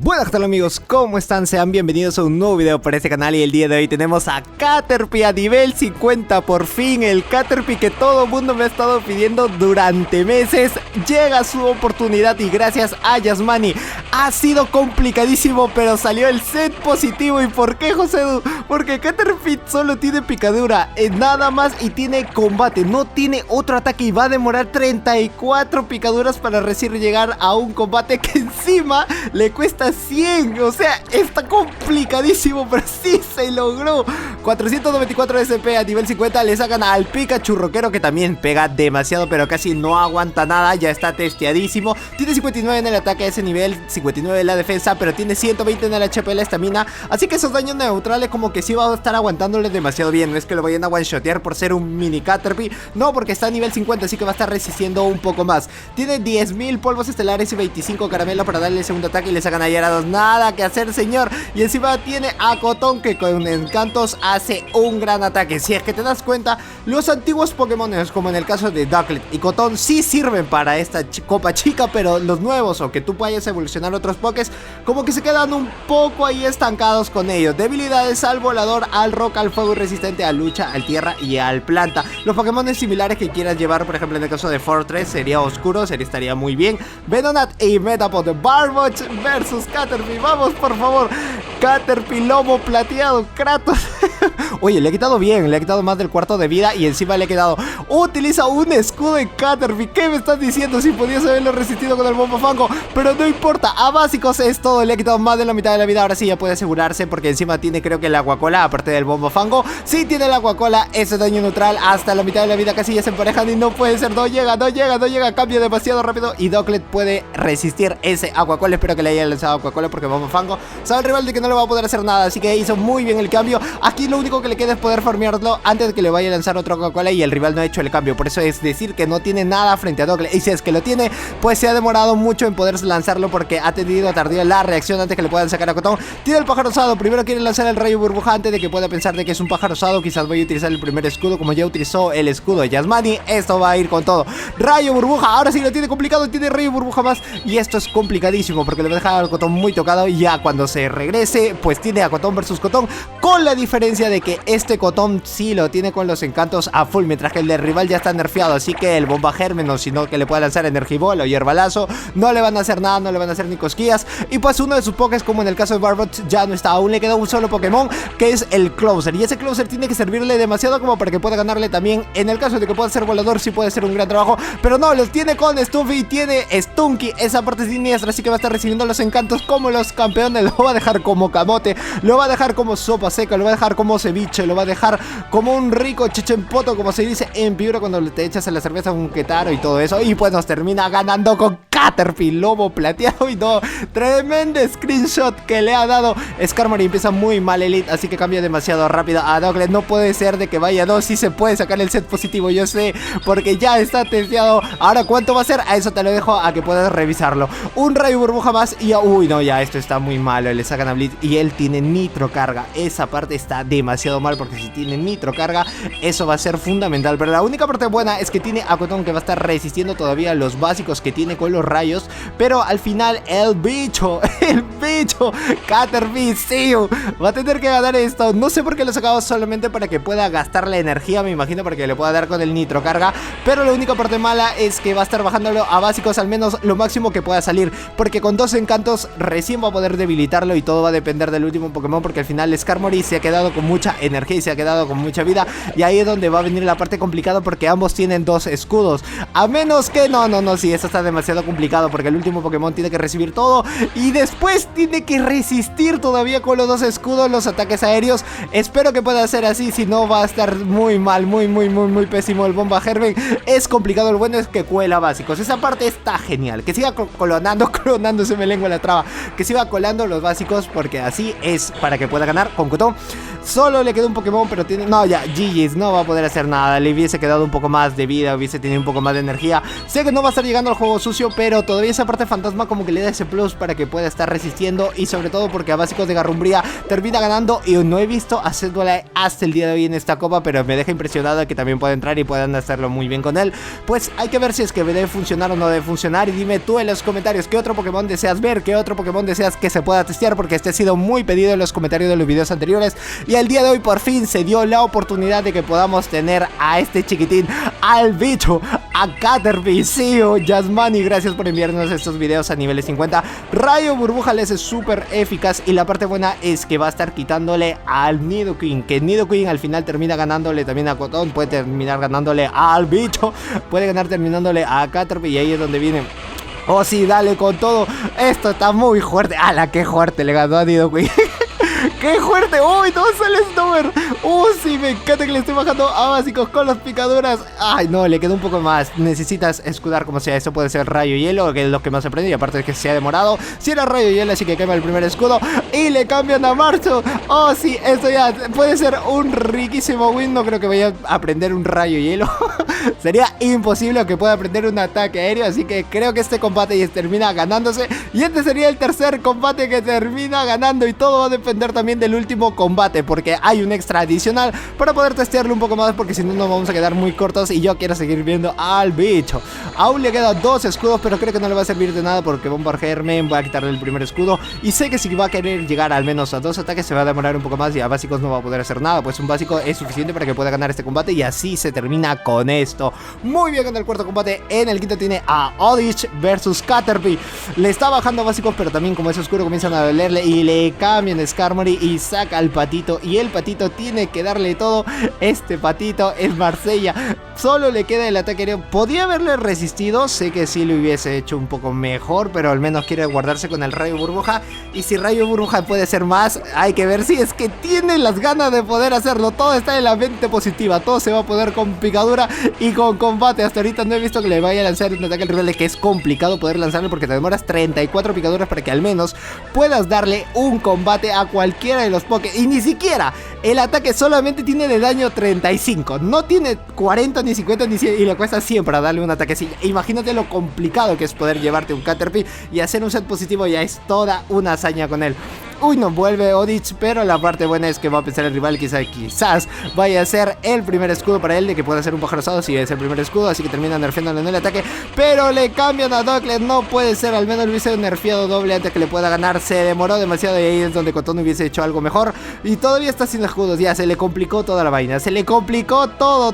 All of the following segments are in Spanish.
Buenas, ¿qué tal amigos? ¿Cómo están? Sean bienvenidos a un nuevo video para este canal. Y el día de hoy tenemos a Caterpie a nivel 50. Por fin, el Caterpie que todo el mundo me ha estado pidiendo durante meses. Llega su oportunidad y gracias a Yasmani. Ha sido complicadísimo, pero salió el set positivo. ¿Y por qué, José Edu? Porque Caterpie solo tiene picadura, nada más, y tiene combate. No tiene otro ataque y va a demorar 34 picaduras para recién llegar a un combate que encima le cuesta 100, o sea, está complicadísimo, pero sí se logró. 494 de SP a nivel 50, le sacan al Pikachu rockero que también pega demasiado, pero casi no aguanta nada, ya está testeadísimo. Tiene 59 en el ataque a ese nivel, 59 en la defensa, pero tiene 120 en el HP, la estamina, así que esos daños neutrales como que sí va a estar aguantándole demasiado bien. No es que lo vayan a one-shotear por ser un mini Caterpie, no, porque está a nivel 50, así que va a estar resistiendo un poco más. Tiene 10.000 polvos estelares y 25 caramelos para darle el segundo ataque y le sacan a Gyarados. Nada que hacer, señor. Y encima tiene a Cotton que con encantos hace un gran ataque. Si es que te das cuenta, los antiguos Pokémon, como en el caso de Ducklett y Cotton, sí sirven para esta copa chica, pero los nuevos o que tú vayas a evolucionar otros Pokés, como que se quedan un poco ahí estancados con ellos. Debilidades al volador, al rock, al fuego y resistente a lucha, al tierra y al planta. Los Pokémon similares que quieras llevar, por ejemplo en el caso de Fortress, sería oscuro, estaría muy bien. Venonat y Metapod. Barboach versus Caterpie, vamos por favor. Caterpie, lomo plateado, Kratos. Oye, le ha quitado bien, le ha quitado más del cuarto de vida y encima le ha quedado. Utiliza un escudo de Caterpie. ¿Qué me estás diciendo? Si podías haberlo resistido con el bombo fango, pero no importa, a básicos es todo. Le ha quitado más de la mitad de la vida. Ahora sí ya puede asegurarse porque encima tiene, creo que el aguacola, aparte del bombo fango. Sí tiene el aguacola, ese daño neutral hasta la mitad de la vida. Casi ya se emparejan y no puede ser, no llega. Cambia demasiado rápido y Ducklett puede resistir ese aguacola. Espero que le haya lanzado aguacola porque bombo fango sabe el rival de que no le va a poder hacer nada, así que hizo muy bien el cambio. Aquí lo único que le queda es poder farmearlo antes de que le vaya a lanzar otro Coca-Cola y el rival no ha hecho el cambio. Por eso es decir que no tiene nada frente a Ducklett. Y si es que lo tiene, pues se ha demorado mucho en poder lanzarlo porque ha tenido tardía la reacción antes que le puedan sacar a Cotton. Tiene el pájaro osado, primero quiere lanzar el rayo burbuja antes de que pueda pensar de que es un pájaro osado. Quizás voy a utilizar el primer escudo como ya utilizó el escudo de Yasmani. Esto va a ir con todo. Rayo burbuja, ahora sí lo tiene complicado, tiene rayo burbuja más y esto es complicadísimo porque le va a dejar al Cotton muy tocado. Y ya cuando se regrese, pues tiene a Cotton versus Cotton, con la diferencia de que este Cotton sí lo tiene con los encantos a full, mientras que el de rival ya está nerfeado, así que el bomba germen o sino que le pueda lanzar energibol o hierbalazo no le van a hacer nada, no le van a hacer ni cosquillas. Y pues uno de sus Pokés, como en el caso de Barboach, ya no está, aún le queda un solo Pokémon que es el Closer, y ese Closer tiene que servirle demasiado como para que pueda ganarle también. En el caso de que pueda ser volador, sí puede ser un gran trabajo, pero no, los tiene con Stuffy y tiene Stunky, esa parte siniestra, así que va a estar recibiendo los encantos como los campeones. Lo va a dejar como camote, lo va a dejar como sopa seca, lo va a dejar como ceviche, lo va a dejar como un rico chichempoto, como se dice en Piura cuando te echas a la cerveza un quetaro y todo eso. Y pues nos termina ganando con Caterpie, lobo plateado. Y no, tremendo screenshot que le ha dado Skarmory. Empieza muy mal Elite, así que cambia demasiado rápido a Ducklett. No puede ser de que vaya, no, sí se puede sacar el set positivo, yo sé, porque ya está testeado. Ahora, ¿cuánto va a ser? A eso te lo dejo a que puedas revisarlo. Un rayo burbuja más y uy, no, ya esto está muy malo. Le sacan a Blitz y él tiene nitro carga. Esa parte está demasiado mal porque si tiene nitro carga, eso va a ser fundamental. Pero la única parte buena es que tiene a Cotton que va a estar resistiendo todavía los básicos que tiene con los rayos. Pero al final el bicho Caterpie, sí, va a tener que ganar esto. No sé por qué lo sacaba, solamente para que pueda gastar la energía, me imagino, para que le pueda dar con el nitro carga. Pero la única parte mala es que va a estar bajándolo a básicos al menos lo máximo que pueda salir, porque con dos encantos recién va a poder debilitarlo y todo va a depender del último Pokémon, porque al final Skarmory se ha quedado con mucha energía y se ha quedado con mucha vida, y ahí es donde va a venir la parte complicada porque ambos tienen dos escudos, a menos que no, sí, eso está demasiado complicado porque el último Pokémon tiene que recibir todo y después tiene que resistir todavía con los dos escudos los ataques aéreos. Espero que pueda ser así, si no va a estar muy mal, muy pésimo el bomba germen. Es complicado, lo bueno es que cuela básicos, esa parte está genial, que siga clonando, se me lengua la traba, que siga colando los básicos porque así es para que pueda ganar con Cotton. Solo le queda un Pokémon, pero tiene... No, ya, GG's, no va a poder hacer nada. Le hubiese quedado un poco más de vida, hubiese tenido un poco más de energía. Sé que no va a estar llegando al juego sucio, pero todavía esa parte fantasma como que le da ese plus para que pueda estar resistiendo. Y sobre todo porque a básicos de Garrumbría termina ganando. Y no he visto a Cedula hasta el día de hoy en esta copa, pero me deja impresionado que también pueda entrar y puedan hacerlo muy bien con él. Pues hay que ver si es que debe funcionar o no debe funcionar. Y dime tú en los comentarios qué otro Pokémon deseas ver, qué otro Pokémon deseas que se pueda testear, porque este ha sido muy pedido en los comentarios de los videos anteriores. Y el día de hoy por fin se dio la oportunidad de que podamos tener a este chiquitín, al bicho, a Caterpie. Sí, Yasmani, gracias por enviarnos estos videos a niveles 50. Rayo Burbuja les es súper eficaz. Y la parte buena es que va a estar quitándole al Nidoqueen, que Nidoqueen al final termina ganándole también a Cotton, puede terminar ganándole al bicho, puede ganar terminándole a Caterpie. Y ahí es donde viene. Oh sí, dale con todo. Esto está muy fuerte. ¡Hala, qué fuerte! Le ganó a Nidoqueen. ¡Qué fuerte! ¡Uy, no sale Snover! Sí, me encanta que le estoy bajando a básicos con las picaduras. ¡Ay, no! Le quedó un poco más. Necesitas escudar como sea. Eso puede ser rayo hielo, que es lo que más sorprende. Y aparte de que se ha demorado. Si era rayo hielo, así que quema el primer escudo. Y le cambian a Marcho. ¡Oh, sí! Esto ya puede ser un riquísimo win. No creo que vaya a aprender un rayo hielo. Sería imposible que pueda aprender un ataque aéreo. Así que creo que este combate ya termina ganándose. Y este sería el tercer combate que termina ganando. Y todo va a depender también del último combate, porque hay un extra adicional para poder testearlo un poco más, porque si no nos vamos a quedar muy cortos. Y yo quiero seguir viendo al bicho. Aún le quedan 2 escudos, pero creo que no le va a servir de nada, porque Bombargermen va a quitarle el primer escudo. Y sé que si va a querer llegar al menos a 2 ataques se va a demorar un poco más, y a básicos no va a poder hacer nada. Pues un básico es suficiente para que pueda ganar este combate, y así se termina con esto. Muy bien, en el cuarto combate. En el quinto tiene a Oddish versus Caterpie. Le está bajando básicos, pero también como es oscuro comienzan a dolerle y le cambian Skarmory y saca al patito, y el patito tiene que darle todo. Este patito es Marsella. Solo le queda el ataque aéreo. Podía haberle resistido, sé que sí lo hubiese hecho un poco mejor, pero al menos quiere guardarse con el rayo burbuja. Y si rayo burbuja puede ser más, hay que ver si es que tiene las ganas de poder hacerlo. Todo está en la mente positiva, todo se va a poder con picadura y con combate. Hasta ahorita no he visto que le vaya a lanzar un ataque al rival, que es complicado poder lanzarle porque te demoras 34 picaduras para que al menos puedas darle un combate a cualquiera de los Poké. Y ni siquiera el ataque solamente tiene de daño 35, no tiene 40 ni 50 ni 100, y le cuesta 100 para darle un ataque así. Imagínate lo complicado que es poder llevarte un Caterpie y hacer un set positivo. Ya es toda una hazaña con él. Uy, no vuelve Oddish, pero la parte buena es que va a pensar el rival, quizás vaya a ser el primer escudo para él, de que pueda ser un pájaro asado. Si es el primer escudo, así que termina nerfeándole en el ataque, pero le cambian a Ducklett. No puede ser, al menos lo hubiese nerfeado doble antes que le pueda ganar. Se demoró demasiado y ahí es donde Cotton hubiese hecho algo mejor. Y todavía está sin escudos, ya se le complicó toda la vaina, se le complicó todo.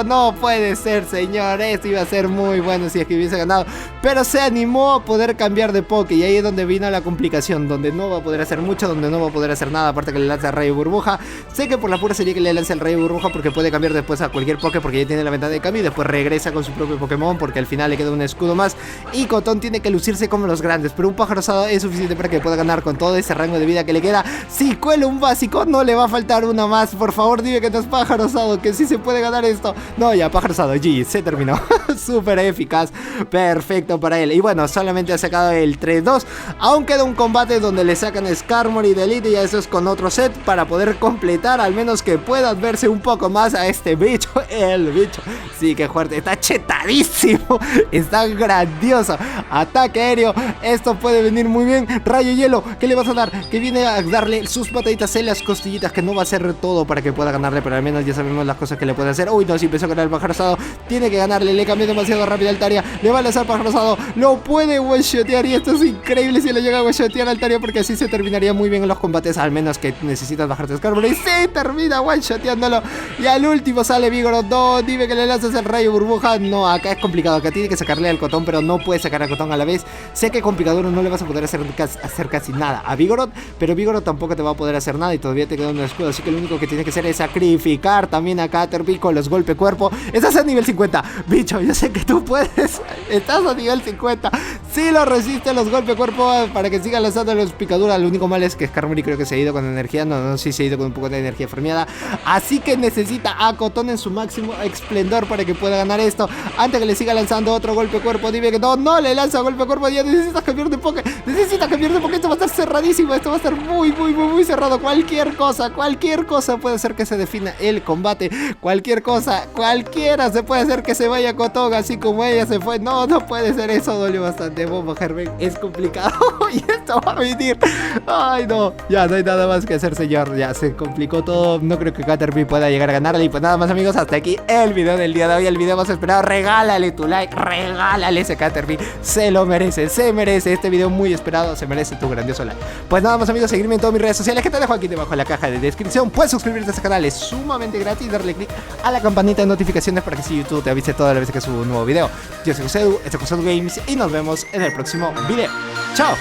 No puede ser, señor, esto iba a ser muy bueno si es que hubiese ganado, pero se animó a poder cambiar de Poké, y ahí es donde vino la complicación, donde no va a poder hacer mucho, donde no va a poder hacer nada, aparte que le lanza rayo burbuja. Sé que por la pura sería que le lance el rayo burbuja, porque puede cambiar después a cualquier Poké, porque ya tiene la ventana de cambio, y después regresa con su propio Pokémon, porque al final le queda un escudo más. Y Cotton tiene que lucirse como los grandes, pero un pájaro asado es suficiente para que pueda ganar con todo ese rango de vida que le queda. Si cuela un básico, no le va a faltar uno más. Por favor, dime que no es pájaro asado, que sí se puede ganar esto. No, ya, pájaro asado, G, se terminó. Súper eficaz, perfecto para él. Y bueno, solamente ha sacado el 3-2. Aún queda un combate donde le sacan Skarmory de Elite, y eso es con otro set para poder completar, al menos que puedas verse un poco más a este bicho. El bicho, sí, que fuerte, está chetadísimo, está grandioso. Ataque aéreo, esto puede venir muy bien. Rayo hielo, ¿qué le vas a dar? Que viene a darle sus pataditas en las costillitas, que no va a ser todo para que pueda ganarle, pero al menos ya sabemos las cosas que le puede hacer. Uy, no, si empezó a ganar el pájaro asado, tiene que ganarle, le cambió demasiado rápido a Altaria, le va a lanzar pájaro asado, lo puede one-shotear, y esto es increíble si le llega a one-shotear a Altaria, porque así se terminaría muy bien en los combates, al menos que necesitas bajarte Skarmory. Y se termina one-shoteándolo, y al último sale Vigoroth. No, dime que le lanzas el rayo burbuja. No, acá es complicado, acá tiene que sacarle al Cotton, pero no puede sacar a Cotton a la vez. Sé que con picadura no le vas a poder hacer casi nada a Vigoroth, pero Vigoroth tampoco te va a poder hacer nada, y todavía te queda un escudo, así que lo único que tienes que hacer es sacrificar también a Caterpie con los golpe cuerpo. Estás a nivel 50, bicho, yo sé que tú puedes. Estás a nivel 50, si lo resiste los golpe cuerpo para que siga lanzando los picaduras. Lo único malo es que Skarmory creo que se ha ido con energía. No sé si se ha ido con un poco de energía farmeada. Así que necesita a Cotón en su máximo esplendor para que pueda ganar esto. Antes que le siga lanzando otro golpe cuerpo. Dime que no le lanza golpe cuerpo. Ya necesitas cambiar de Poké. Necesitas cambiar de Poké. Esto va a estar cerradísimo. Esto va a estar muy cerrado. Cualquier cosa puede hacer que se defina el combate. Cualquier cosa, cualquiera se puede hacer que se vaya Cotón, así como ella se fue. No puede ser eso. Dolió bastante. Bombo Gerben, es complicado. Y esto va a venir. Ay, no. Ya no hay nada más que hacer, señor. Ya se complicó todo. No creo que Caterpie pueda llegar a ganarle. Y pues nada más, amigos, hasta aquí el video del día de hoy. El video más esperado. Regálale tu like. Regálale ese Caterpie. Se lo merece. Se merece este video muy esperado. Se merece tu grandioso like. Pues nada más, amigos, seguirme en todas mis redes sociales que te dejo aquí debajo en la caja de descripción. Puedes suscribirte a este canal. Es sumamente gratis. Darle click a la campanita de notificaciones para que si YouTube te avise todas las veces que subo un nuevo video. Yo soy José Edu, esto es José Edu Games y nos vemos en el próximo video. ¡Chao!